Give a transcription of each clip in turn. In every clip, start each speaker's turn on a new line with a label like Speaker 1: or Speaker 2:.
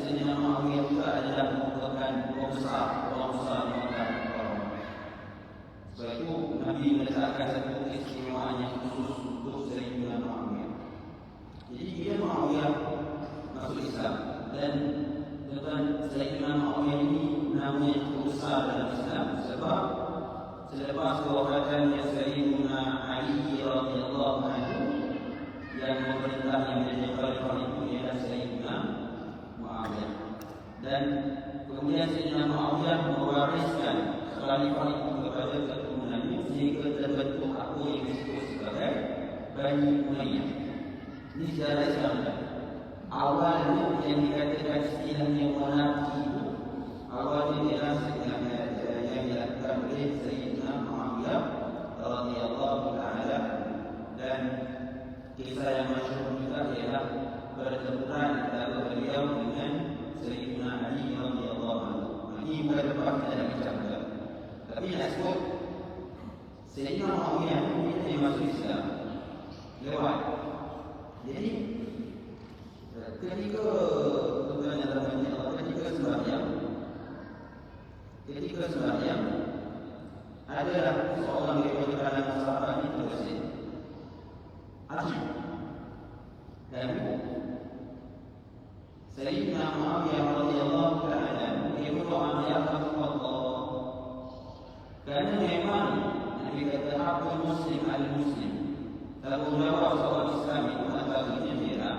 Speaker 1: Sayyidina Muawiyah juga adalah merupakan orang besar di Mekah. Sebab itu Nabi meletakkan satu keistimewaan yang khusus untuk Sayyidina Muawiyah. Jadi bila Muawiyah masuk Islam, dan Sayyidina Muawiyah ini namanya cukup besar dalam Islam sebab selepas kewafatannya Sayyidina Ali radhiyallahu anhu, yang memerintah yang menjadi khalifah itu ialah Sayyidina Muawiyah. Dan kemudian Sayyidina Muawiyah mewariskan khalifah itu kepada keturunannya sehingga terbentuk apa yang disebut sebagai Bani Umayyah. Ini sejarah Islam. Awalnya yang dikatakan istilahnya monarki itu awalnya ialah yang dilakukan oleh Sayyidina Muawiyah radhiyallahu taala, dan kisah yang masyhur juga ialah pertempuran antara beliau dengan Sayyidina Ali radhiyallahu anhu. Ini bukan lepas kita nak bincang. Tapi nak sebut Sayyidina Muawiyah ini masuk Islam lewat. Jadi ketika tuan yang ramai Allah, ketika sembahyang adalah seorang daripada kalangan sahabat ini terbesit Asyik. Dan Sayyidina Muawiyah radhiyallahu ta'ala dia berdoa, ya Allah, kerana memang Nabi kata hakul muslim al-muslim, tanggungjawab seorang Islam itu antaranya dia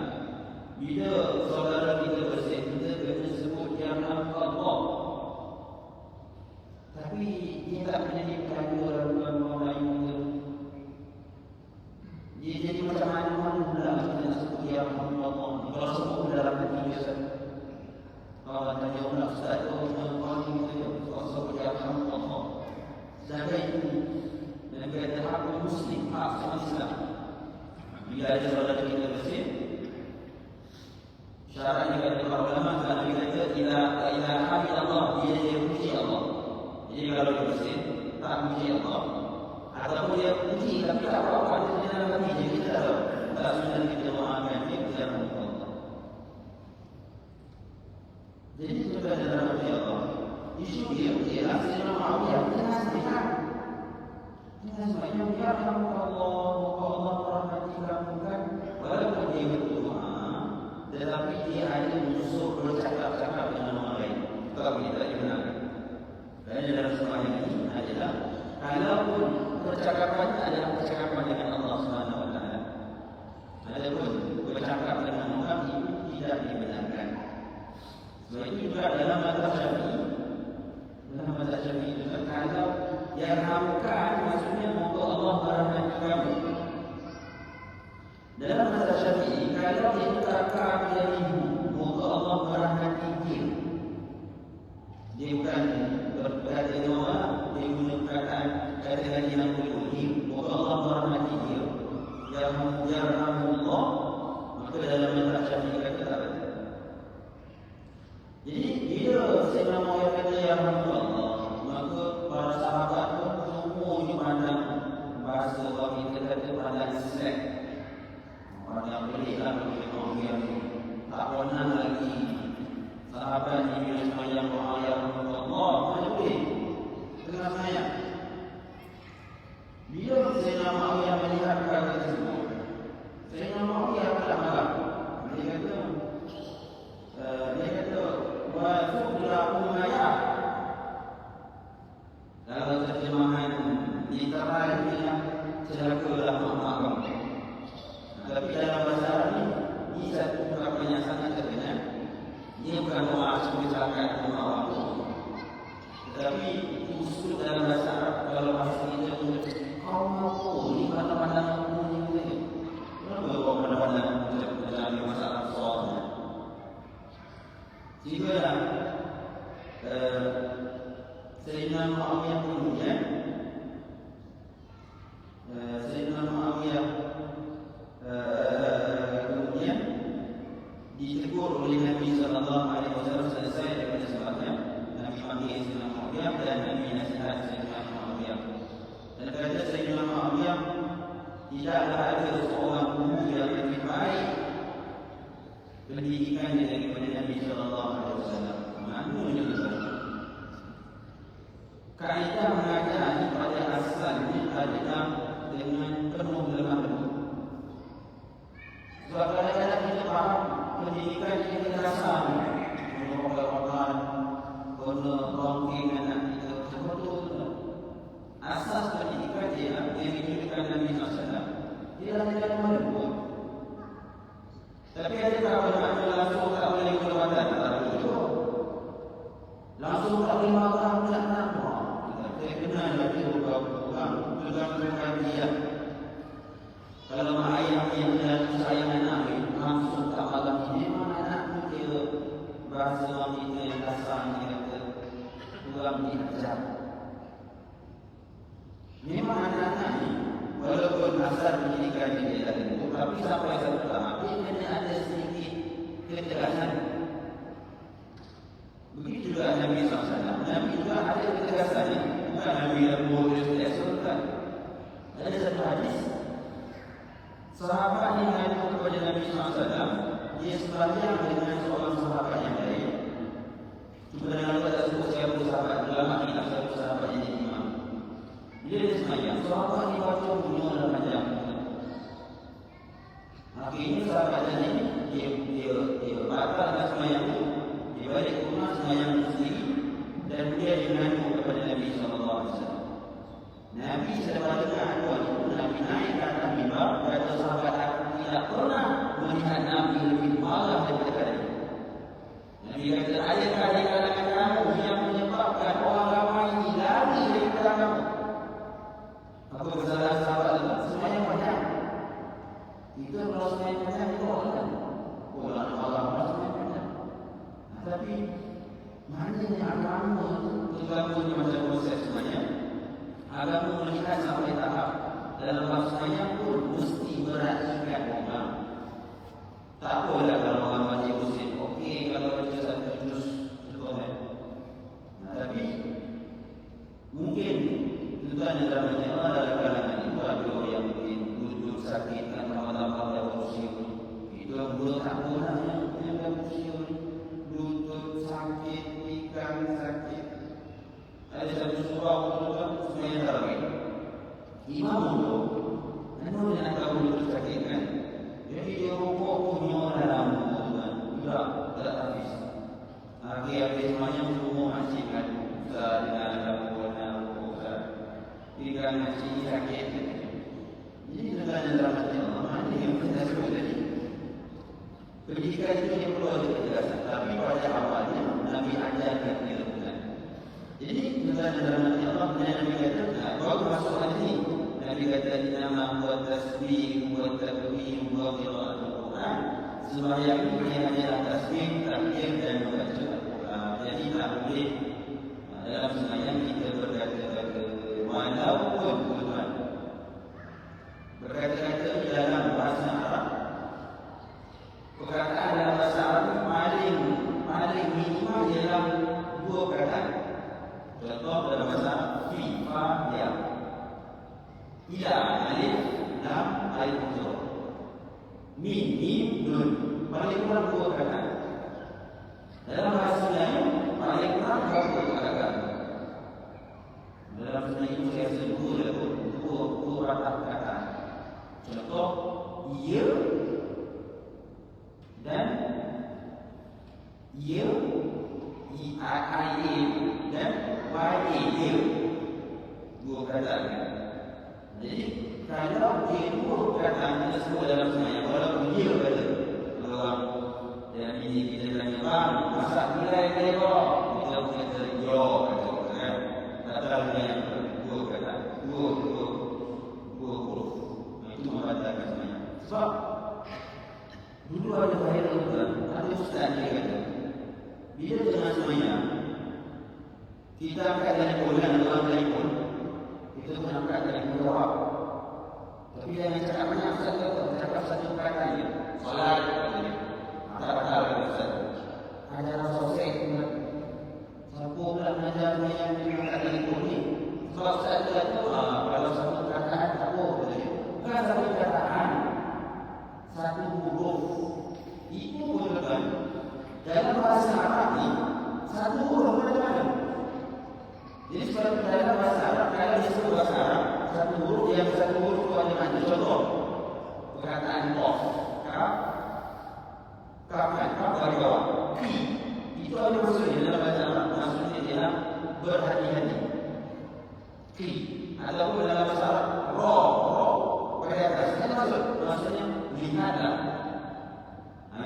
Speaker 1: bila saudara kita bersetuju kena sebut ya Allah. Tapi dia tak menjadi perhatian orang lain. Dia jadi macam mana pula kita nak sebut ya Allah. Kalau sebut dalam hati dia, kalau tanya orang Ustaz tu orang kita kalau sebut ya Allah. Sedangkan itu Nabi kata hakul muslim, hak orang Islam. Bila ada saudara kita bersih, syaratnya kata para ulama, Nabi kata ila hamid Allah, dia puji Allah. Jadi kalau dia bersih tak puji Allah, ataupun dia puji tapi tak apa-apa, dia dalam hati je, kita tak tahu. Tak sudah kita doakan dia dalam Allah. Jadi kita dalam hati Allah. Isu dia ialah Sayyidina Muawiyah dengan sehat. Dengan sebanyak ya Allah, moga Allah merahmati kamu kan. Walaupun dia berdoa, tetapi dia ada musuh bercakap-cakap dengan orang lain. Kalau kita tak dibenarkan. Dan dalam sembahyang ini adalah kalaupun percakapannya adalah percakapan dengan Allah Subhanahu Wa Taala, adapun bercakap dengan orang itu tidak dibenarkan. Sebab itu juga dalam mazhab Syafi'i juga kalau yarhamkan maksudnya moga Allah merahmati kamu. Dalam mazhab Syafi'i kalau itu kakak dia ibu, moga Allah merahmati dia. Dia bukan berkata dengan orang, dia guna perkataan kata lagi yang boleh, moga Allah merahmati dia. Yarhamullah, maka dalam mazhab Syafi'i kata tak ada. Jadi bila Sayyidina Muawiyah kata yarhamullah, maka para sahabat tu semuanya pandang bahasa orang kita kata pandang selek. Pandang bolehlah bagi Muawiyah tu tak pernah lagi sahabat ni bila sembahyang doa ya Allah, mana boleh tengah sembahyang. Bila Sayyidina Muawiyah melihat perkara tersebut, Sayyidina Muawiyah tak marah. Dia kata wa subra umayyah. Dalam terjemahan literal dia celakalah mak kamu. Tapi dalam bahasa Arab ini satu ungkapan yang sangat terkenal. Dia bukan doa kecelakaan rumah orang, tetapi usul dalam bahasa Arab kalau bahasa kita kau mau ni pandang-pandang aku ni ni. Kenapa kau pandang-pandang dalam masalah soalnya? Jika Sayyidina Muawiyah kemudian ditegur oleh Nabi sallallahu alaihi wasallam selesai daripada sembahyang. Nabi panggil Sayyidina Muawiyah dan Nabi nasihat Sayyidina Muawiyah. Dan kata Sayyidina Muawiyah, tidaklah ada seorang guru yang lebih baik pendidikannya daripada Nabi sallallahu alaihi dalam tidak menyebut. Tapi ada para ulama yang langsung tak boleh keluarkan antara itu. Langsung tak boleh makan tidak nama. Saya kenal lagi beberapa orang juga dia. Kalau ayah yang sayangan Nabi langsung tak makan ini mana anak dia bahasa kita yang kasar dia kata kurang diajar. Memang anak-anak ni walaupun asal pendidikan dia tadi, tapi sampai satu tahap dia kena ada sedikit ketegasan. Begitu juga Nabi SAW. Nabi juga ada ketegasannya. Bukan Nabi yang boleh diasurkan. Ada satu hadis, sahabat yang mengadu kepada Nabi SAW, dia sembahyang dengan seorang sahabat yang lain. Sebenarnya tak sebut siapa sahabat, ulama kita siapa sahabat yang jadi imam. Dia sembahyang, sahabat ni baca bunyi dalam panjang. Akhirnya sahabat tadi dia batalkan sembahyang itu. Dia balik ke rumah sembahyang sendiri dan dia mengadu kepada Nabi SAW. Nabi sedang dengar aduan itu, Nabi naik ke atas mimbar, kata sahabat aku tidak pernah melihat Nabi lebih marah daripada kali ini. Nabi kata, adakah di kalangan kamu yang menyebabkan orang ramai ini lari daripada kamu? Apa kesalahan sahabat itu? Semuanya panjang. Itu kalau semuanya panjang itu orang kan? Orang marah semuanya panjang. Tapi maknanya agama itu tergabungnya macam proses semuanya. Agama melihat sampai tahap dalam bahasanya pun mesti meraihkan orang. Tak apalah kalau orang baca Muslim, okey kalau baca satu juz cukup. Tapi mungkin tuan yang dalam Allah dalam kalangan itu ada orang yang mungkin duduk sakit kan tambah-tambah ada kursi. Itu yang belum tak boleh yang ada kursi duduk sakit, ikan sakit. Ada satu surah betul-betul semuanya tarawih. Imam itu, anu yang nak duduk sakit kan. Jadi dia rukuk punya dalam betul-betul. Tidak habis. Habis semuanya semua masih kan. Ustaz dengan lakukan Ustaz. Ikan masih sakit. Jadi sebenarnya dalam hati Allah, mana yang kita sebut tadi. Pendidikan itu yang perlu ada kejelasan. Tapi pada awalnya, Nabi ajarkan dia lakukan. Jadi sebenarnya dalam hati Allah, Nabi kata, baru masuk hati. Nabi kata, nama buat tasbih, buat takbir, buat qira'at Al-Quran. Sembahyang ini hanyalah tasbih, takbir dan membaca Al-Quran. Jadi tak boleh dalam sembahyang kita berkata-kata walaupun Tuhan berkata-kata di dalam bahasa Arab. Perkataan dalam bahasa Arab paling minimal ialah dua perkataan. Contoh dalam bahasa Arab, fi, fa, ya. Ila, alif, lam, alif, hujur. Mim, nun. Paling kurang dua perkataan. Dalam bahasa Melayu, paling kurang dua perkataan. Dalam bahasa Melayu, saya rasa dua ratap perkataan. Contoh, ya dan ya, I-A dan Y-A. Dua perkataan. Jadi, kalau dia dua perkataan kita sebut dalam semuanya, walaupun dia kata, kalau orang dan ini kita tanya, bang, masak nilai kelebok, kita kata, yo, kata, kan? Tak tahu yang dua perkataan, dua huruf. Itu membatalkan semuanya. Sebab dulu ada bahaya Tuhan, ada ustaz dia kata, bila tengah semuanya, kita angkat telefon dan orang telefon, kita pun angkat telefon jawab. Tapi jangan cakap banyak ustaz tu, cakap satu perkataan je. Solat, tak batal kata ustaz. Ada orang sosial pula. Siapa pula mengajar yang angkat telefon ni? Sebab ustaz tu kata, kalau satu perkataan tak apa. Bukan satu perkataan, satu huruf. Itu pun kan dalam bahasa Arab ni satu huruf mana-mana. Jadi sebab dalam bahasa Arab, kalau dia sebut bahasa Arab, satu huruf yang satu huruf itu ada mana. Contoh perkataan qaf, kaf kan, kaf dari bawah. Ki itu ada maksudnya dalam bahasa Arab. Maksudnya ialah berhati-hati. Ki ataupun dalam bahasa Arab ro pada atas. Ada maksudnya lihada.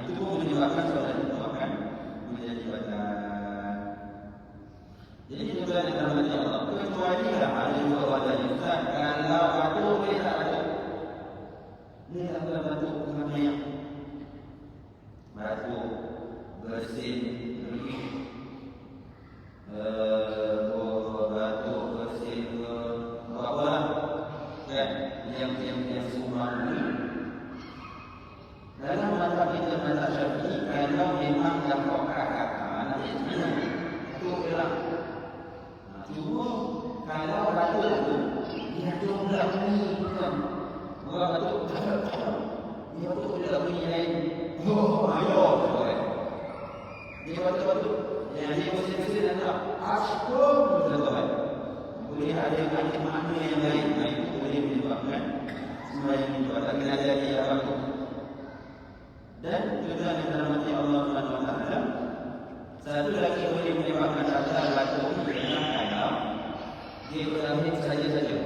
Speaker 1: Itu pun menyebabkan solat itu akan menjadi batal. Jadi kita lihat dalam ayat Allah, kecuali ada dua wajah Ustaz. Kalau aku boleh tak ada. Ini adalah batu yang batu bersin, batu bersin apa kan yang semua ini dalam mazhab kita mazhab Syafi'i, kalau memang yang kau katakan itu hilang. Cuma kalau batu itu dia jumlah ini bukan batu dia batu tidak bunyi lain. Ayo dia batu yang dia mesti ada askum betul. Boleh ada makna yang lain, itu boleh menyebabkan semua yang menyebabkan ada dia batu. Dan juga dalam hati Allah Subhanahu Wa Taala, satu lagi boleh menyebabkan batal batu dengan kalau dia berlari saja.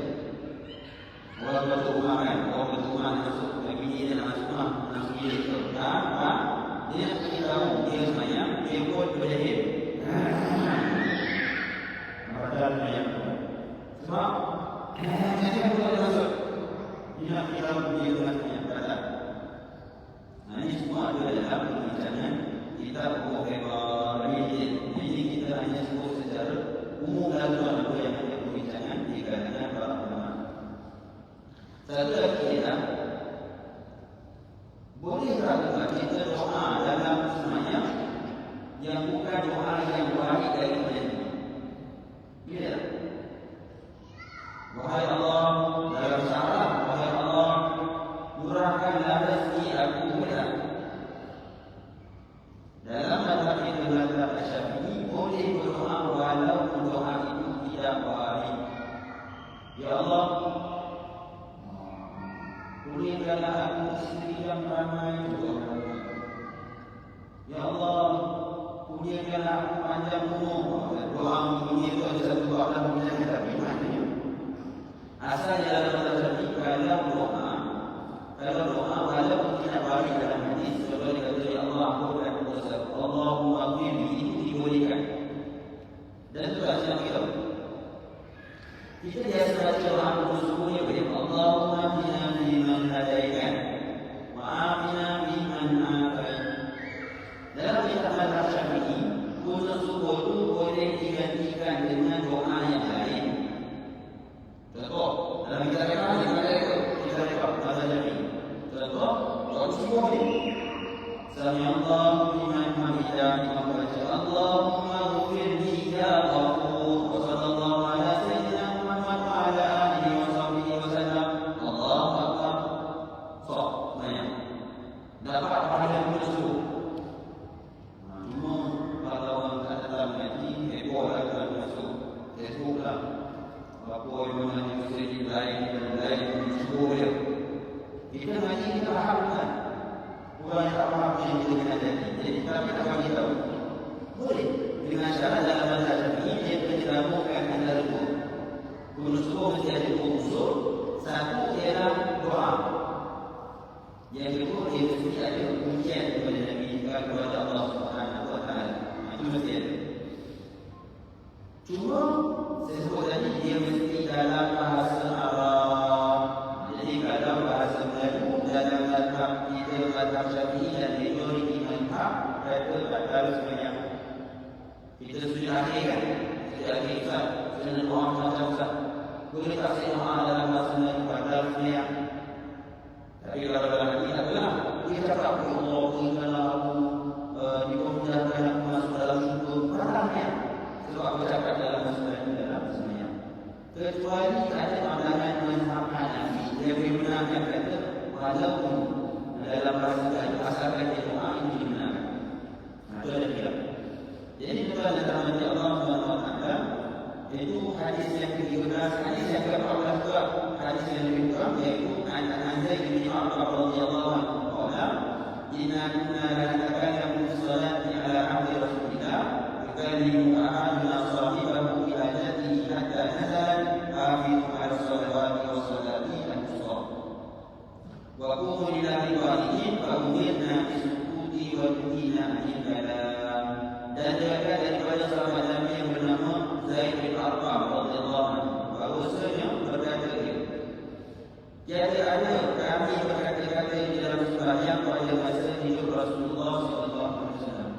Speaker 1: Orang batu rumah kan, orang batu rumah masuk lagi dia nak masuk rumah, masuk bilik tu, dia pergi tahu dia sebenarnya dia pun berjahit. Padahal ayat tu, sebab dia pun ada masuk. Dia nak pergi tahu dia sebenarnya batal. Ini semua ada dalam perbincangan kita religion. Jadi kita hanya sebut secara umum lalu apa yang ada perbincangan di kalangan para ulama. Satu lagi ialah boleh tak kita doa dalam semuanya yang bukan doa yang baik dari Tuhan. Bila? Wahai Allah, dalam syarat, wahai Allah, murahkanlah rezeki aku bila. Dalam mazhab kita mazhab Syafi'i boleh berdoa walaupun doa itu tidak baik. Ya Allah, kurniakanlah aku isteri yang ramai. Ya Allah, kurniakanlah aku panjang umur. Doa ini itu ada satu doa dalam Al-Quran, tapi maknanya asalnya dalam mazhab Syafi'i kalau doa walaupun tidak baik dalam hadis, kalau dikata ya Allah ampunkan dosa, Allahumma ghfirli, itu dibolehkan. Dan itu adalah kita biasa baca doa sesungguhnya boleh. Allahumma atina fiman hadaitan wa afina fiman afait. Dalam kitab mazhab Syafi'i, khusus subuh itu boleh digantikan dengan doa yang lain. Contoh, dalam kitab mazhab Syafi'i, contoh, doa subuh ini. Sami Allahu liman hamidah, membaca Allahumma ghfirli ya Ghafur, wa sallallahu ala sayyidina Muhammad wa ala alihi wa sahbihi wa sallam. Allahu Akbar. Banyak. Dapat pahala pun subuh. Cuma kalau orang tak dalam ngaji, heboh lah kalau masuk Facebook lah. Apa yang mengaji muslim lain dan lain subuh dia. Kita ngaji kita faham kan? Bukan tak faham yang kita kena jadi. Jadi kami tak bagi tahu. Boleh. Dengan syarat dalam mazhab Syafi'i dia menyelamatkan antara dua. Unsur mesti ada dua unsur. Satu ialah doa. Yang kedua dia mesti ada pujian kepada Nabi, kepada Allah Subhanahu Wa Taala. Itu mesti ada. Cuma saya sebut tadi dia mesti dalam bahasa Arab. Jadi kalau bahasa Melayu dalam mazhab kita mazhab Syafi'i dan majoriti mazhab kata batal sebanyak. Kita sudah akhirkan, sudah doa macam Ustaz. Boleh tak saya doa dalam bahasa Melayu batal sebanyak. Tapi kalau dalam hati tak benar, dia cakap Allah berikanlah aku dimudahkan aku masuk dalam syurga. Batalnya. Sebab aku cakap dalam bahasa Melayu dalam sebanyak. Kecuali ada pandangan mazhab Hanafi yang membenarkan kata walaupun dalam bahasa Melayu asalkan dia doa ini dibenarkan. Itu ada khilaf. Jadi itu adalah nama Allah Subhanahu Wa Taala. Itu hadis yang ke-13, hadis yang ke-14 juga, hadis yang lebih kurang yaitu An-Zaid bin Arqam radhiyallahu anhu qala inna kunna la natakallamu bis-salati ala ahdi Rasulillah yukallimu ahaduna sahibahu bi hajatihi hatta nazalat hafizu ala salawati wa salati al-wusta. Wa qumu lillahi qanitin fa umirna bisukuti wa tuhina anil kalam. Dan juga daripada sahabat Nabi yang bernama Zaid bin Arqam radhiyallahu anhu, bahwasanya berkata dia, tiada ada kami berkata-kata di dalam sembahyang pada masa hidup Rasulullah sallallahu alaihi wasallam.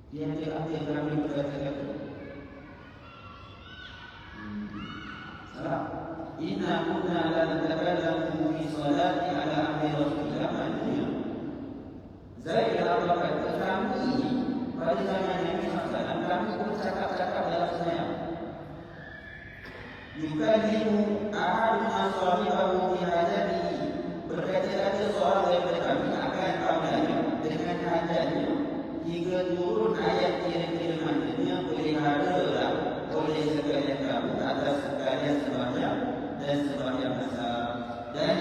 Speaker 1: Tiada ada kami berkata-kata. Salah. Inna kunna la natakallamu fi salati ala ahli Rasulillah. Maknanya Zaid bin Arqam kata kami pada zaman Nabi SAW kami bercakap-cakap dalam sembahyang. Yukallimu ahaduna sahibahu fi hajatihi, berkata-kata seorang daripada kami akan padanya dengan hajatnya hingga turun ayat kira-kira maknanya peliharalah oleh sekalian kamu atas sekalian sembahyang dan sembahyang besar, dan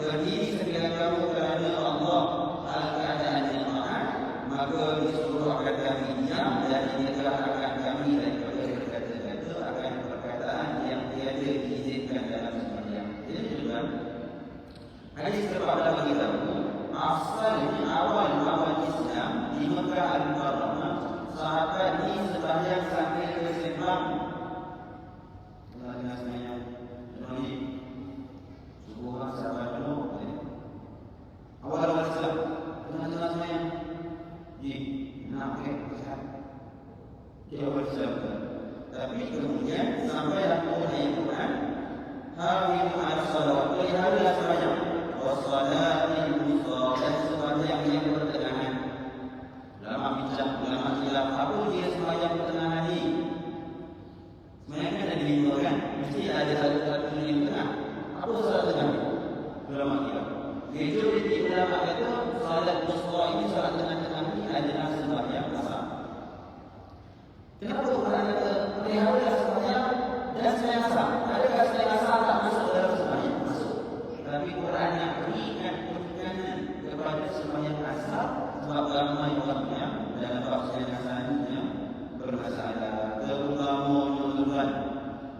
Speaker 1: berdiri sekalian kamu kerana Allah al-keadaan yang taat, maka disuruh akan kami diam dan dinyatakan kami daripada berkata-kata akan perkataan yang tiada diizinkan dalam sembahyang. Jadi tuan, hadis terpada beritahu asalnya awal Islam di Mekah Al-Mukarramah, sahabat ini sembahyang sambil bersembang. Dengan sembahyang Nabi subuh sahabat dulu awal Islam dengan sembahyang di dia bersabda. Tapi kemudian sampai turun ayat Quran, hafizu ala salawat, peliharalah sembahyang, wassalatil wusta, dan sembahyang yang pertengahan. Ulama bincang, ulama khilaf, apa dia sembahyang pertengahan ni? Sebenarnya kan ada 5 kan? Mesti ada satu yang tengah. Apa salat tengah? Ulama khilaf. Majoriti ulama kata salat wusta ini, salat tengah-tengah ni adalah sembahyang asar. Kenapa Quran kata peliharalah sembahyang dan sembahyang asar? Adakah sembahyang asar tak masuk dalam sembahyang? Masuk. Tapi Quran nak berikan penekanan kepada sembahyang asar sebab ramai orang yang dalam bab sembahyang asar ini bermasalah, terutama tuan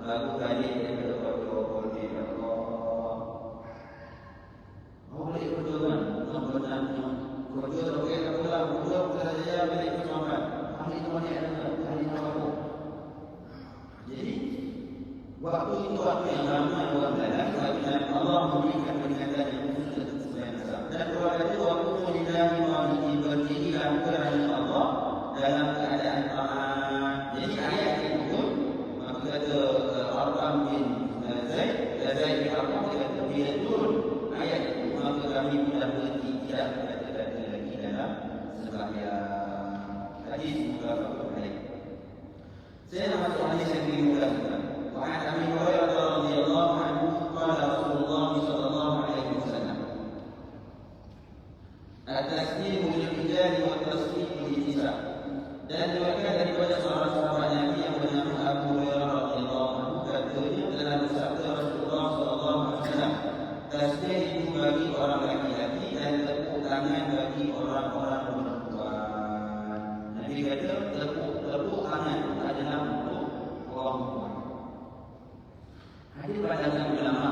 Speaker 1: baru kali daripada berdoa kepada Allah. Boleh berdoa kan? Benar-benar berdoa roket Allah, berdoa kepada Dia bila ikut Muhammad. Ahli Tuhan yang ada, ahli Nawawi. Jadi waktu itu waktu yang ramai orang dalam kerana Allah memberikan peringatan yang khusus untuk sembahyang asar. Dan orang kata waktu lillahi qanitin, berdirilah kerana Allah dalam keadaan taat. Jadi ayat itu maka kata Arqam bin Zaid bin Arqam kata bila turun ayat itu maka kami sudah berhenti tidak berkata-kata lagi dalam sembahyang. Hadis mutlak baik. Saya nak masuk hadis yang ke-15. Wa an Abi Hurairah radhiyallahu anhu qala Rasulullah sallallahu alaihi wasallam, at-taslimu lil-rijali wa at-taslimu lin-nisa. Dan diriwayatkan daripada seorang sahabat Nabi yang bernama Abu Hurairah radhiyallahu anhu, katanya telah bersabda Rasulullah sallallahu alaihi wasallam, tasbih itu bagi orang laki-laki dan tepuk tangan bagi orang-orang perempuan. Nabi kata tepuk tangan adalah untuk orang perempuan. Ada pandangan ulama.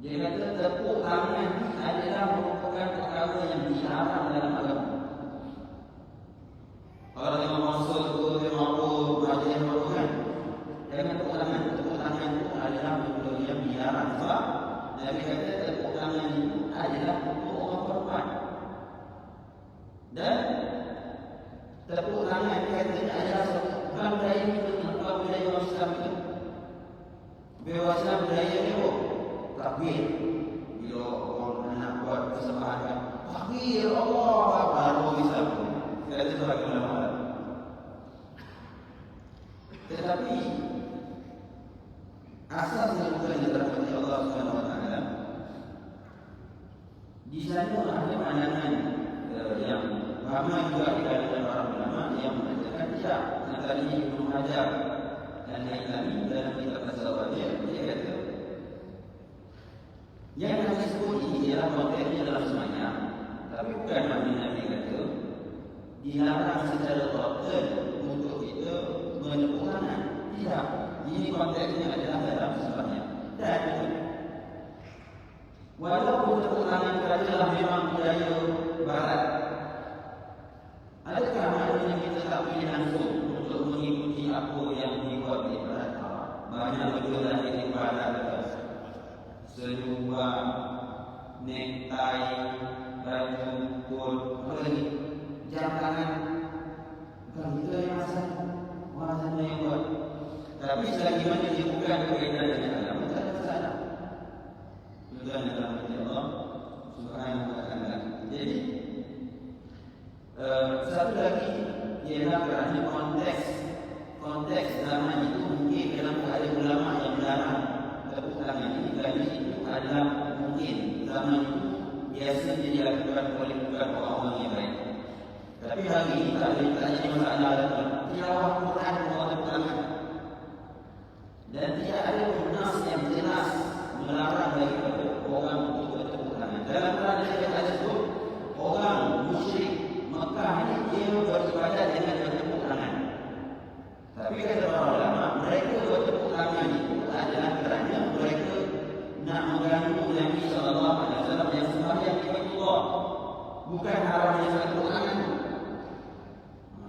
Speaker 1: Dia kata tepuk tangan adalah merupakan perkara yang dilarang dalam agama. Orang yang masuk ke mabuk majlis makan, jangan tepuk tangan. Tepuk tangan itu adalah perkara yang dilarang. Sebab Nabi kata tepuk tangan itu adalah untuk orang perempuan. Dan tepuk tangan katanya adalah bukan budaya kita, bukan budaya orang Islam itu. Budaya Islam budaya ni takbir. Bila orang nak buat persembahan, takbir Allah baru Islam. Kata sebagai ulama. Tetapi asasnya bukan dirahmati Allah Subhanahu Wa Taala. Di sana ada pandangan yang ramai juga di kalangan para ulama yang mengatakan tidak. Antaranya Ibnu Hajar dan Haythami dalam kitab Al-Zawajir, dia kata yang kami sebut ini ialah konteksnya dalam sembahyang, tapi bukan makna Nabi kata dilarang secara total untuk kita menepuk tangan. Di Tidak. Ini konteksnya adalah dalam sesuatu. Dan walaupun tepuk tangan adalah memang budaya Barat, adakah maknanya kita tak pilih langsung untuk mengikuti apa yang dibuat di Barat? Banyak betul di Barat, senyuman, necktie, baju kot, apa lagi? Jam tangan. Bukan itu yang asal, orang yang buat. Tapi selagi mana dia bukan berkaitan dengan agama, tak ada masalah. Tuhan dalam Allah Subhanahu wa Ta'ala. Jadi satu lagi ialah kerana konteks zaman itu mungkin dalam keadaan ulama yang melarang tepuk tangan ini, kerana itu adalah mungkin zaman itu biasa dilakukan oleh bukan orang-orang yang baik. Tapi hari ini tak ada masalah dalam tilawah Quran orang tepuk tangan. Dan tidak ada nas yang jelas melarang daripada orang untuk bertepuk tangan. Dalam Quran ada sebut orang musyrik Mekah ini dia beribadat dengan bertepuk tangan. Tapi kata para ulama, mereka bertepuk tangan itu adalah kerana mereka nak mengganggu Nabi SAW yang sembahyang di Baitullah, bukan haramnya bertepuk tangan.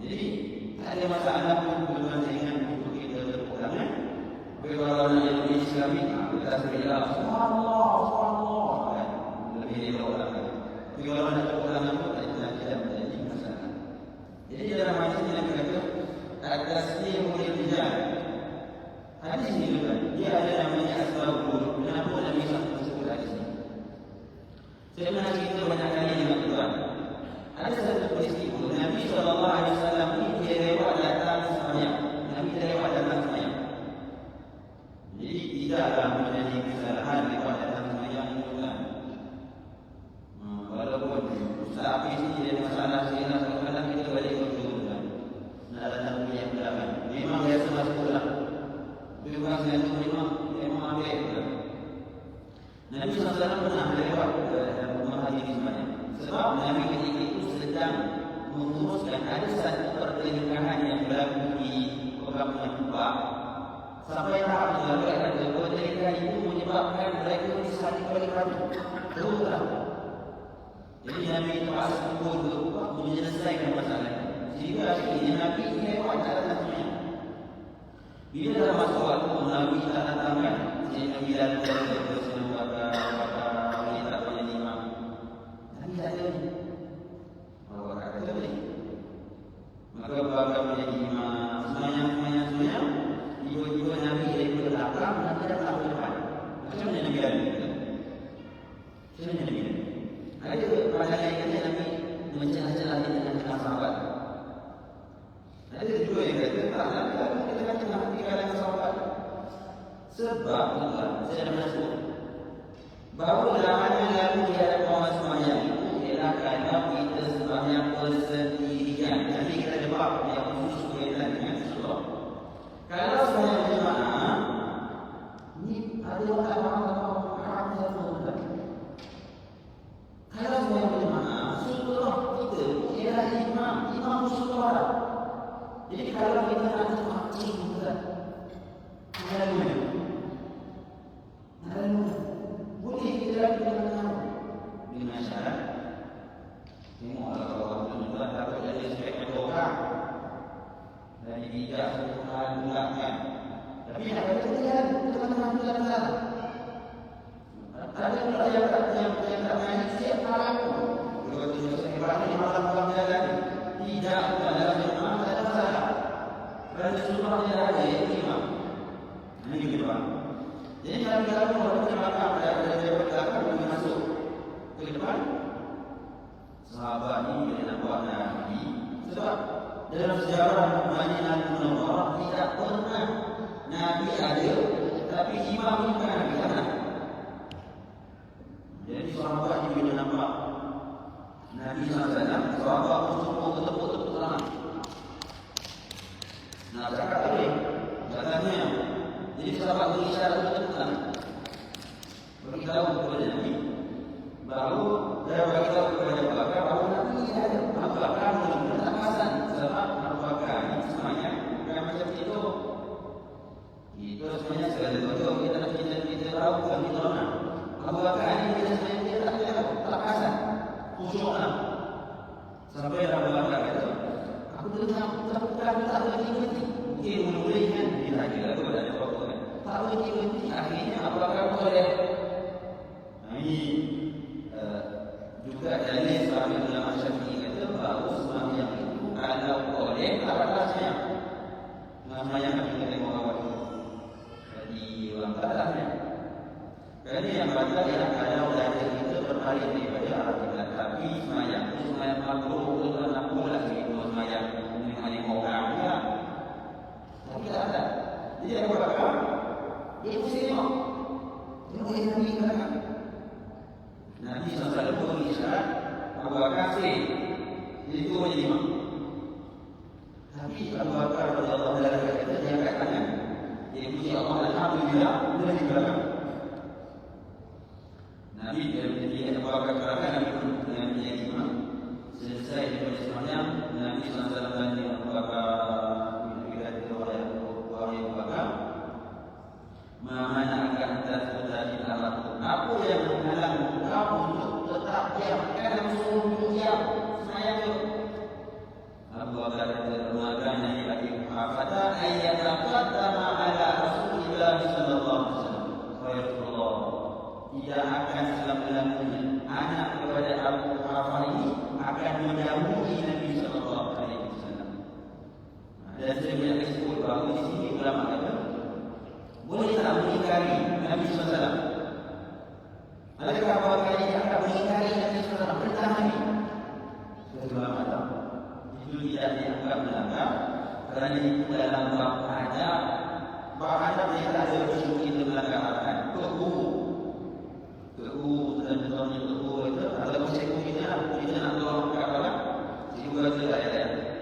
Speaker 1: Jadi tak ada masalah pun berkaitan dengan untuk kita bertepuk tangan. Kalau yang di Islam kita sebutlah subhanallah, lebih dari orang. Tapi kalau nak tepuk tangan pun tidak menjadi masalah. Jadi dalam hadis yang kata at-taslim lil rijal. Hadis ini juga dia ada namanya asbabul. Kenapa Nabi SAW sebut hadis ini? Sebenarnya kita banyak kali dengar Quran. Ada satu peristiwa Nabi SAW ini dia lewat datang sembahyang. Nabi dia lewat datang sembahyang. Jadi tidaklah menjadi kesalahan lewat datang sembahyang itu kan. Walaupun Ustaz Hafiz ini dia masalah sehingga kadang-kadang kita balik ke kan. Nak datang sembahyang belakang. Memang biasa masuk pulang. Tapi bukan saya itu memang ambil pulang. Nabi SAW pernah lewat rumah haji di sembahyang. Sebab Nabi ketika itu sedang menguruskan ada satu pertelingkahan yang berlaku di Kampung Kubah. Sampai tahap juga pertelingkahan itu menyebabkan mereka disahati oleh Rabu. Teruslah. Jadi Nabi terpaksa kumpul ke Kubah menyelesaikan masalah. Sehingga akhirnya Nabi lewat cara satunya. Bila dalam masa waktu Nabi tak datangkan, sehingga bila ada maka bapa menjadi imam semuanya ibu-ibu Nabi dari belakang Nabi datang ke depan. Macam mana Nabi lalu? Macam mana Nabi lalu? Ada pada ayatnya Nabi mencelah-celah dengan sahabat. Ada juga yang kata tak Nabi lalu di tengah-tengah di kalangan sahabat. Sebab saya dah masuk bahawa lamanya lalu di hadapan orang sembahyang itu ialah kerana kita sembahyang bersendirian. Nanti kita jawab yang khusus berkaitan dengan Rasulullah. Kalau sembahyang jemaah, ini ada orang haram semua. Kalau sembahyang jemaah, Rasulullah kita ialah imam Rasulullah. Jadi kalau kita nak semakin kita lalu boleh kita lakukan dengan syarat tengoklah kalau orang itu takut jadi sebaik orang dari tidak menggunakan. Tapi nak kata dia teman-teman dalam salah. Ada pula yang tak main siap malam tu. Kalau tu sebab ni malam jalan tidak dalam jemaah tak ada masalah. Kerana semua dia ada imam. Ini gitu Pak. Jadi kalau orang belakang dari belakang boleh masuk ke depan. Sahabat ini boleh nampak Nabi. Sebab dalam sejarah Madinah Munawwarah tidak pernah Nabi ada, tapi imam ini bukan Nabi ada. Jadi sahabat ini boleh nampak Nabi SAW. Sahabat semua tepuk-tepuk tangan. Nak cakap boleh? Katanya. Jadi sahabat berisyarat untuk tenang. Beritahu kepada Nabi bahawa dia beritahu kepada Abu Bakar bahawa Nabi ada. Abu Bakar mula tak perasan sebab Abu Bakar ini semuanya bukan macam itu. terus semuanya segala sesuatu kita tahu bukan kita orang. Abu Bakar ini kita sebenarnya tak kasar, khusyuk lah. Sampai Abu Bakar kata, aku tak berhenti. Mungkin mula-mula kan kita kira tu ada apa-apa kan. Tak berhenti. Akhirnya Abu Bakar boleh. Ini juga dalil sebagai ulama Syafi'i kata bahawa sembahyang itu kalau boleh tak batasnya. Sembahyang kita tengok awal itu. Jadi orang batasnya. Kerana yang batas ialah kalau dalil itu berpaling daripada arah kiblat. Tapi sembahyang itu sembahyang makruh untuk nampak lagi itu sembahyang dengan orang ya. Tapi tak ada. Jadi Abu Bakar dia mesti tengok. Tengok yang Nabi katakan. Nabi SAW beri isyarat Abu Bakar sih. Jadi itu menjadi imam. Tapi Abu Bakar radhiyallahu anhu kata dia angkat tangan. Jadi puji Allah alhamdulillah dia di belakang. Nabi dia menjadi Abu Bakar kerana Nabi pun menjadi imam. Selesai daripada sembahyang Nabi SAW tanya Abu Bakar Abu Bakar mana akan terjadi dalam apa yang menghalang kamu untuk tetap diam dalam suruh diam semaya itu. Abu Bakar termakan dari bagi kata ayat taqaddama ala Rasulillah sallallahu alaihi wasallam. Rasulullah tidak akan selama-lamanya anak kepada Abu Bakar ini akan mendahului Nabi sallallahu alaihi wasallam. Dan saya boleh sebut bahawa di sini ulama kata boleh tak mengingkari Nabi SAW? Adakah Abu Bakar ini akan mengingkari Nabi SAW? Perintah Nabi? Sebagai ulama tak. Itu tidak dianggap melanggar kerana itu dalam bab adab. Bab adab yang tak ada isu kita melanggar arahan. Keku dan contohnya keku itu adalah cikgu kita lah. Kita nak tolong kat orang, cikgu kata tak ayat.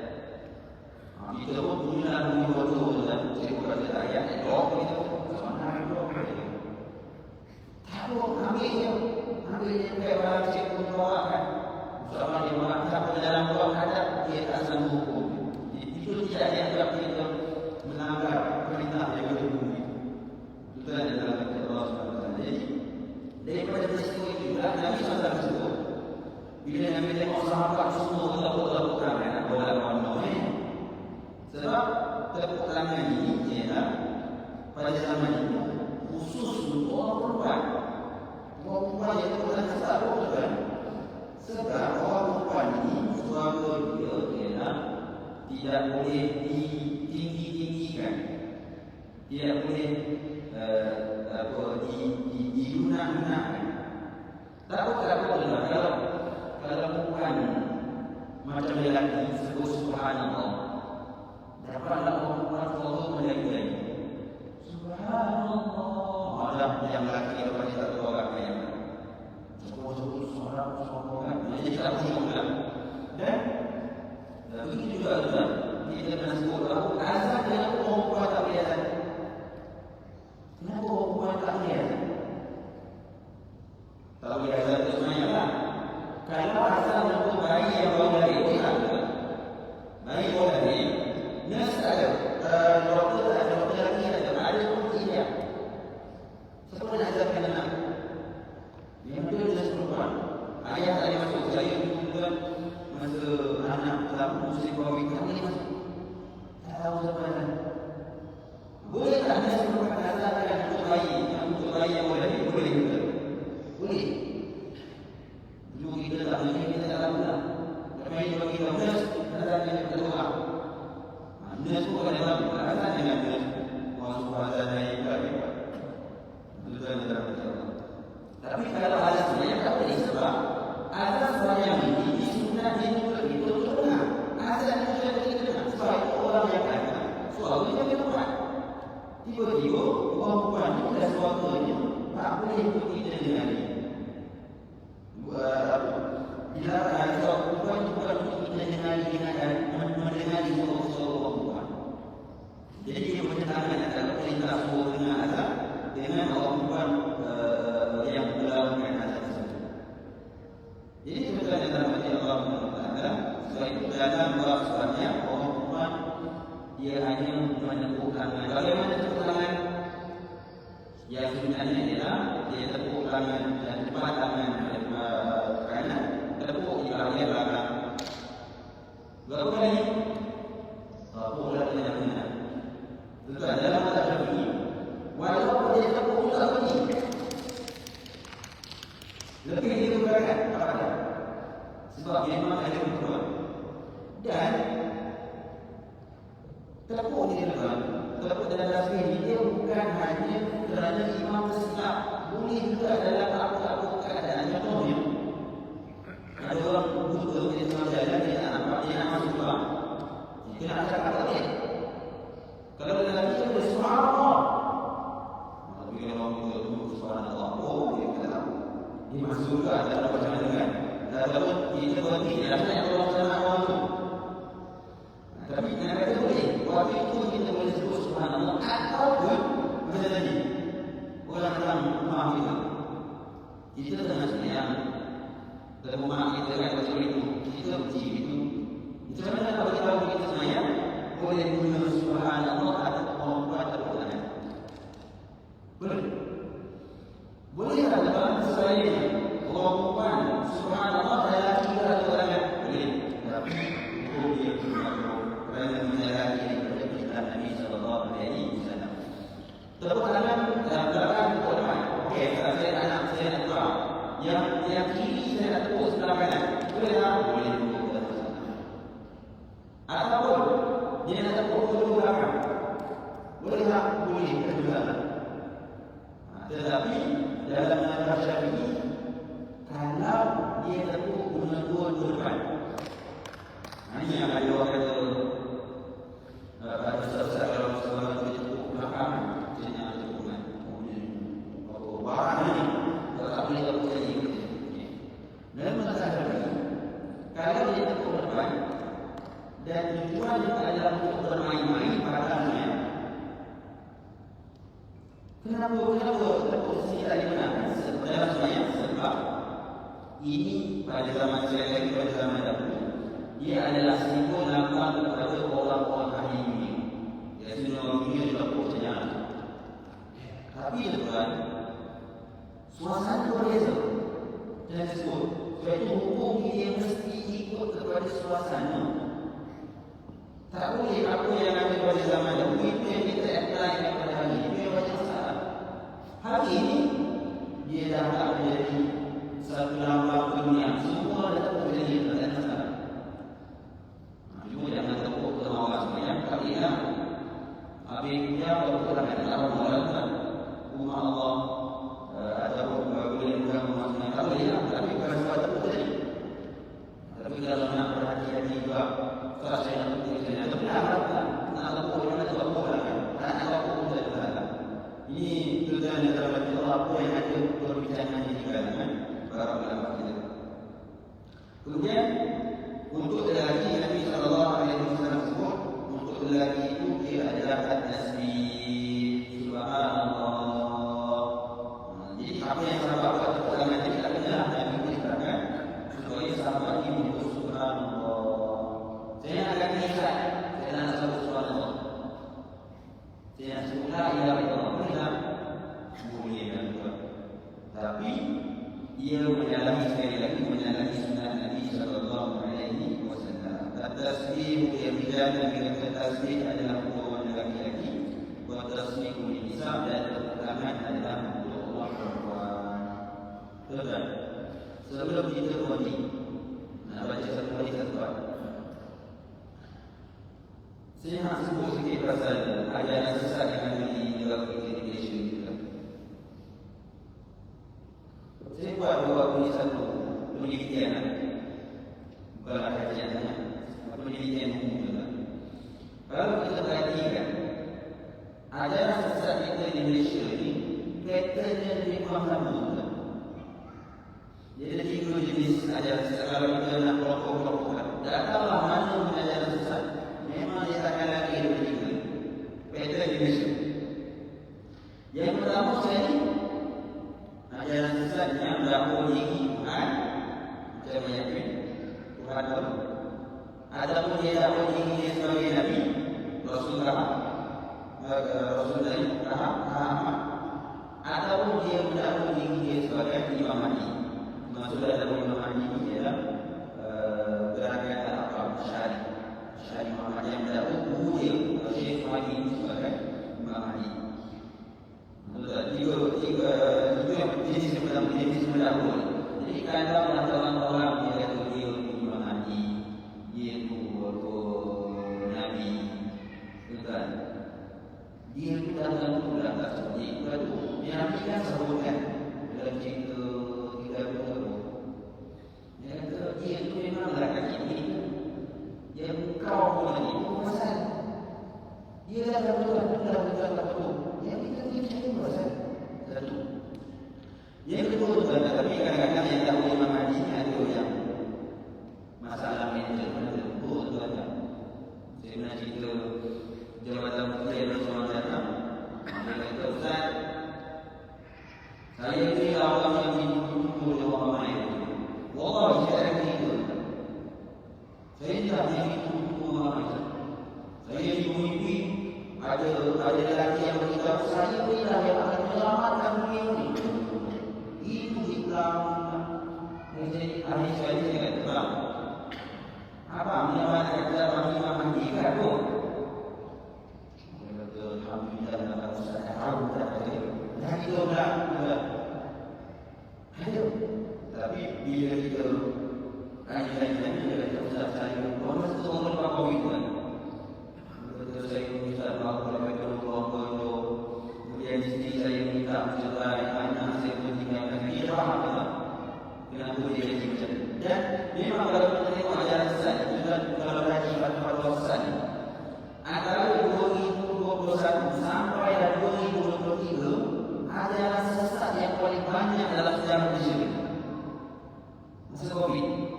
Speaker 1: Kita pun punya bunyi betul dan cikgu kata tak ayat. Kita ambil dia pakai orang cikgu doa kan. Seorang yang mengangkat dalam doa hadap dia tak sanggup hukum. Itu tidak dianggap kita melanggar perintah yang ada bumi. Itu adalah kata Allah SWT. Jadi daripada peristiwa itu juga Nabi SAW sebut bila Nabi tengok sahabat semua tepuk-tepuk tangan nak bawa lawan sebab tepuk tangan ini ialah pada zaman itu khusus untuk orang perempuan. Orang perempuan yang bukan sesaruh kan. Sebab orang perempuan ini suara dia ialah tidak boleh ditinggi-tinggikan. Tidak boleh dilunak-lunakkan. Tak apa kalau perempuan macam lelaki sebut subhanallah. Dapatlah orang perempuan suara melagi-lagi. Subhanallah. Malah yang lelaki lepas dia tak tahu orang yang sebut suara jadi tak pusing pula. Dan begitu juga tuan, kita pernah sebut bahawa azan kenapa orang perempuan tak boleh azan? Kenapa orang perempuan tak boleh azan? Tak boleh azan itu semuanya lah. Kalau azan untuk bayi yang baru lahir, boleh tak? Bayi baru lahir, nurse tak ada, doktor tak ada, doktor lelaki tak ada, ada pun tidak. Siapa nak azabkan anak? Yang kedua adalah perempuan. Ayah tak boleh masuk. Saya dulu kan masa anak dalam muslim kahwin tak boleh masuk. Tak tahu siapa azan. Boleh tak anda sebutkan azabkan untuk bayi yang boleh lahir? Boleh juga. Boleh. Dulu kita tak boleh, kita tak tahu lah. Tapi kalau kita nurse, azabkan kita tak tahu. Nurse pun kalau dalam azan dengan nurse masuk azan lain juga. Tapi kalau azan sebenarnya tak boleh sebab azan sebenarnya ini disunat di betul dengar. Azan itu sudah kita dengar. Sebab itu orang yang kata suaranya dia kuat. Tiba-tiba orang perempuan itu dah suaranya tak boleh ikut kita dengar. dia bergerak apa dia? Sebab dia memang ada kebutuhan. Dan telepon dia telepon dalam tasbih ini dia bukan hanya kerana imam tersilap, boleh juga dalam apa-apa keadaan. Contohnya ada orang buta di tengah jalan, dia tak nampak, dia nak masuk keluar, dia nak cakap tak boleh. Kalau dia lagi dia boleh subhanallah. Tapi kalau orang buta tu subhanallah, oh dia kata dia masuk juga dalam macam mana kan. Ataupun kita berhenti, dia rasa yang orang sana orang tu. Tapi nak kata boleh, waktu itu kita boleh sebut subhanallah. Ataupun macam tadi, orang datang rumah kita tengah semayang, dalam rumah kita kan baca itu, kita uji itu. Macam mana kalau kita tahu kita semayang, boleh guna subhanallah ataupun buat terpulang. Boleh. Boleh tak dalam sesuai orang perempuan subhanallah dalam tiga atau orang boleh. Tapi itu dia kerana menyalahi perintah Nabi sallallahu alaihi wasallam. Tepuk tangan dalam belakang tepuk depan. Okey, kalau saya nak keluar, yang kiri saya nak tepuk sebelah kanan. Boleh tak? Boleh. Ataupun dia nak tepuk kedua belakang. Boleh tak? Boleh juga. Tetapi dalam mazhab Syafi'i, kalau dia tepuk guna dua depan, ini yang ada orang kata pada saat kalau seorang dia tepuk belakang, dia nak tepuk kan, barang ni kalau tak boleh tepuk lagi. Dalam mazhab Syafi'i, kalau dia tepuk depan dan tujuan dia adalah untuk bermain-main barangnya, Kenapa posisi tak dibenarkan dalam semayang? Sebab ini pada zaman saya lagi pada zaman dahulu, ia adalah simbol lakukan kepada orang-orang ahli dunia. Ia simbol orang dunia juga percayaan. Tapi tuan, suasana berbeza. Jangan sebut. Sebab itu hukum dia mesti ikut kepada suasana. Tak boleh apa yang ada pada zaman dahulu itu yang kita apply kepada hari ini. Itu yang banyak masalah. Hari ini dia dah tak menjadi satu lambang dunia. Semua dah tak menjadi perhatian masalah. Cuma jangan tepuk ke orang semayang. Tapi ya, habis dia baru terangkan dalam mengatakan rumah Allah ataupun boleh mengganggu rumah semayang. Tak boleh lah. Tapi bukan sebab tepuk tadi. Tapi kalau nak berhati-hati juga, kalau saya nak tepuk semayang, tapi nak tepuk yang nak tepuk lah kan. Tak nak tepuk pun tak ada. Ini tujuan yang dalam hati Allah apa yang ada perbincangan di kalangan para ulama kita. Kemudian untuk lelaki Nabi sallallahu alaihi wasallam sebut, untuk lelaki itu dia adalah at-tasbih subhanallah. Jadi apa yang sahabat buat pertama tadi tak benar Nabi beritakan supaya sahabat ini menyebut subhanallah. Saya nak akan kisah, saya nak sebut subhanallah. Saya nak sebut la ilaha illallah. Boleh dan buat. Tapi ia menyalahi sekali lagi menyalahi sunnah Nabi sallallahu alaihi wasallam. At-tasbih yang dengan tasbih adalah untuk lelaki-lelaki, wa tasbihu lin-nisa dan perkataan adalah untuk orang perempuan. Tuan, sebelum kita berhenti nak baca satu hadis tuan, saya nak sebut sikit pasal ajaran sesat yang ada di negara kita di Malaysia ni. Saya buat satu penelitian, bukanlah kajian sangat, penelitian umum juga. Kalau kita perhatikan, ajaran sesat kita di Malaysia ni, patternnya lebih kurang sama. Jadi ada 3 jenis ajaran sesat. Kalau kita nak kelompok-kelompokkan, datanglah mana ajaran sesat, memang dia takkan lagi ada 3 pattern di Malaysia. Yang pertama sekali, ajaran sesat yang mendakwa diri Tuhan, macam meyakin Tuhan itu, ataupun dia dakwa diri dia sebagai Nabi, Rasulullah, ataupun dia mendakwa diri dia sebagai Imam Mahdi. Maksudnya dalam Imam Mahdi ini ialah gerakan Al-Aqab Syari Muhammad yang mendakwa guru dia Syekh Mahdi sebagai Imam Mahdi. Tiga jenis yang pertama, jenis mendahului. Jadi kadang antara orang dia kata dia Imam Mahdi, dia tu Nabi, bukan? Dia tu datang tu tak seperti itu. Dia Nabi kan sebutkan dalam cerita kita beritahu. Dia kata dia tu memanglah kaki ini. Dia kau pun lagi pasal dia dah betul. Yang kita cakap pasal satu. Yang kedua tu kan, tapi kadang-kadang yang tahu Imam Mahdi ni ada yang masalah mental mana tu ada. Saya pernah cerita jabatan menteri yang seorang datang. Dia kata, Ustaz, saya ni orang yang minum oleh orang lain. Wallah, saya ada cerita. Saya tak minum orang lain. Saya mimpi ada lelaki yang beritahu saya inilah yang akan menyelamatkan dunia ini. Itu Islam. Jadi ahli sekali saya kata bang, apa menyelamatkan dalam Imam Mahdi kan tu? Dia kata alhamdulillah nak Ustaz tahu tak ada. Dah kita dah. Ada. Tapi bila kita kajian dia kata Ustaz saya masa tu orang apa itu kan? Saya minta maaf kepada Allah. Kemudian isteri saya minta mencerai, anak saya pun tinggalkan. Dia faham tak? Kenapa dia jadi macam itu? Dan memang kalau kita tengok ajaran sesat itu dan kalau kaji fatwa sesat ini, antara 2021 sampai 2023 ajaran sesat yang paling banyak dalam sejarah Malaysia masa COVID.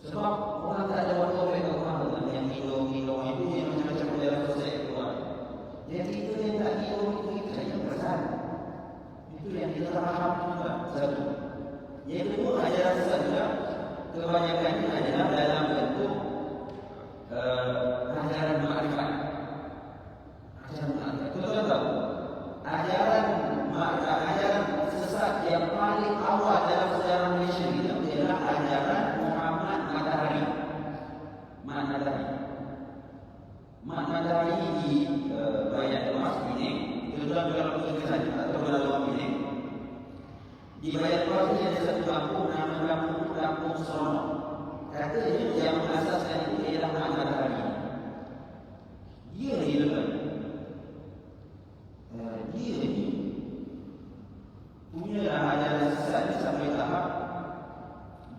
Speaker 1: Sebab orang tak ada waktu orang yang minum itu yang macam-macam dalam sosial keluar. Yang kita yang tak minum itu kita yang besar. Itu yang kita faham juga. Satu. Yang kedua ajaran sesat juga kebanyakannya adalah dalam bentuk ajaran makrifat. Ajaran makrifat. Kita tahu ajaran sesat yang paling awal dalam sejarah Malaysia itu adalah ajaran Muhammad Matahari. Matahari di Bayan Emas Pinang. Itu dalam tulisan atau dalam luar Pinang. Di Bayan Emas ini ada satu kampung nama Kampung Seronok. Katanya yang mengasaskan itu ialah Matahari. Dia ni lepas. Dia ni punya ajaran sesat ni sampai tahap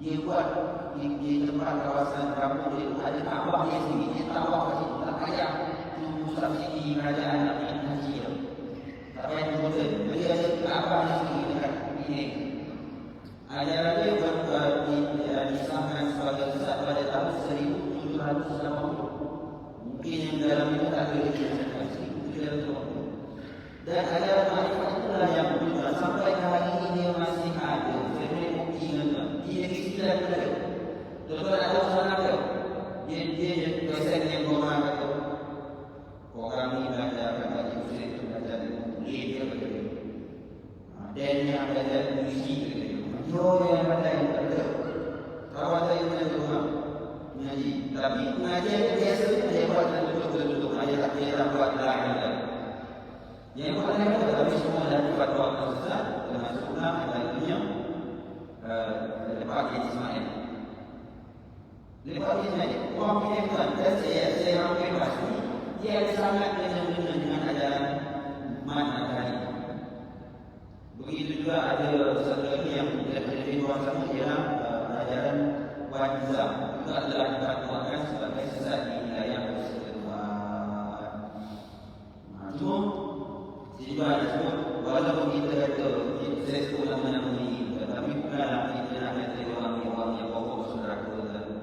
Speaker 1: dia buat di tempat kawasan kampung dia ada Kaabah dia sendiri, dia tawaf kat situ, tak payah tunggu subsidi kerajaan nak pergi haji tu. Tak payah tunggu tu. Dia ada Kaabah dia sendiri dekat ini. Ajaran dia disahkan sebagai sesat pada tahun 1780. Mungkin yang dalam itu tak ada disahkan 1780. Dan ajaran makrifat itulah yang juga sampai hari ini dia masih ada. Saya boleh bukti dengan dia istilah benda. Tuan-tuan ada usaha ke? Dia dosen yang orang kata orang ni belajar kat Universiti itu belajar boleh dia betul. Dan yang belajar puisi dia yang belajar yang ada. Kawan saya punya rumah mengaji. Tapi pengajian biasanya dia buat duduk-duduk aja tak dia buat lain. Yang buat lain tapi semua dah buat waktu sesat termasuk pula ada punya lepas Ismail. Lepas Ismail, orang pilih tuan dan saya hampir pasti dia ada sangat dengan ajaran Matahari. Begitu juga ada satu lagi yang lebih kurang sama ialah ajaran Wajizam. Itu adalah difatwakan sebagai sesat di wilayah persekutuan. Cuma juga ada sebut walaupun kita kata saya sebut nama-nama ini, tapi bukanlah kita nak kata orang yang pokok saudara kita.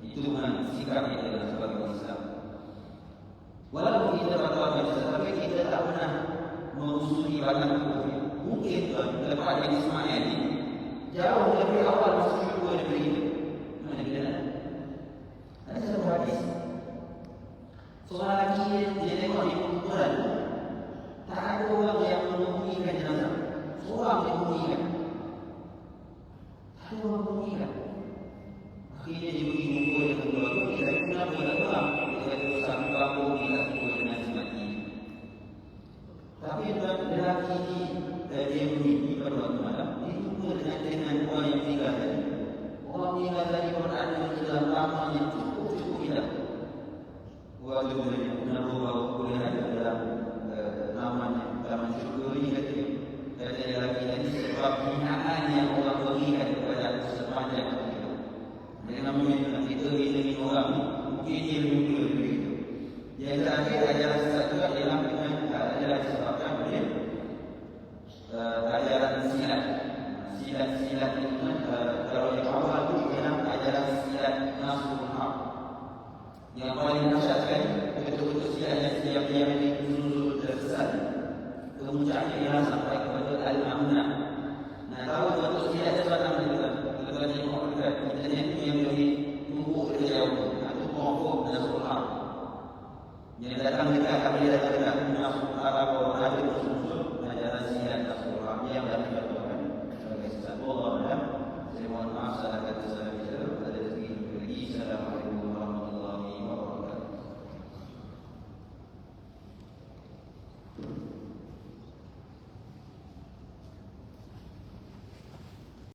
Speaker 1: Itu bukan sikap kita sebagai Islam. Walaupun kita fatwa Islam, tapi kita tak pernah mengusuli barang itu. Mungkin lepas jadi Ismail ini jauh lebih awal masuk syurga daripada kita. Mana kita nak? Ada satu hadis. Seorang lelaki dia tengok di kuburan, tak ada orang yang menemuikan jenazah. Seorang yang menemuikan. Tak ada orang menemuikan. Akhirnya dia pergi jumpa dengan keluarga. Dia kata, kenapa tak pulang? Dia kata, satu kampung dia tak jumpa jenazah mati. Tapi lelaki ini dia bermimpi pada waktu malam. Dia jumpa dengan orang yang silat itu kan kalau yang awal itu memang ajaran silat Nasrul Haq. Yang paling dahsyat sekali betul-betul silat yang diam-diam menuju tersesat. Kemuncaknya ialah sampai kepada Al-Ma'unah. Nah, tahu betul silat sebatang kita. Kita tengok dekat internet ni yang boleh tunggu kita jauh. Itu confirm Nasrul Haq. Yang datang dekat kami datang dekat Nasrul Haq atau ada unsur ajaran silat Nasrul Haq yang dapat dilakukan sebagai sesuatu Allah. Saya mohon maaf